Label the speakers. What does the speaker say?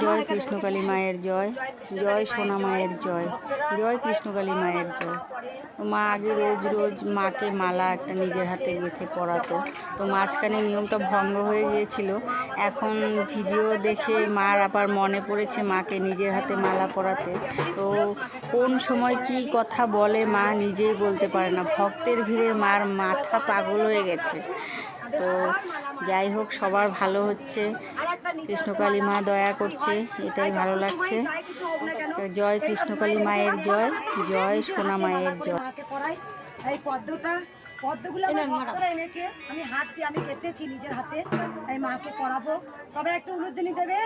Speaker 1: জয় কৃষ্ণকালী মায়ের জয়, জয় সোনা মায়ের জয়, জয় কৃষ্ণকালী মায়ের জয়। মা আগে রোজ রোজ মাকে মালা একটা নিজের হাতে গেঁথে পরাতো, তো মাঝখানে নিয়মটা ভঙ্গ হয়ে গিয়েছিল। এখন ভিডিও দেখে মার আবার মনে পড়েছে মাকে নিজের হাতে মালা পরাতে। তো কোন সময় কি কথা বলে মা নিজেই বলতে পারে না, ভক্তের ভিড়ে মার মাথা পাগল হয়ে গেছে। তো যাই হোক, সবার ভালো হচ্ছে, কৃষ্ণকালী মা দয়া করছে, এটাই ভালো লাগছে। জয় কৃষ্ণকালী মায়ের জয়, জয় সোনা মায়ের জয়।
Speaker 2: এই পদ্মগুলো আমার ভক্তরা এনেছে, আমি হাত দিয়ে আমি গেঁথেছি নিজের হাতে, তাই মাকে পরাবো। সবাই একটু উলুধ্বনি দেবে।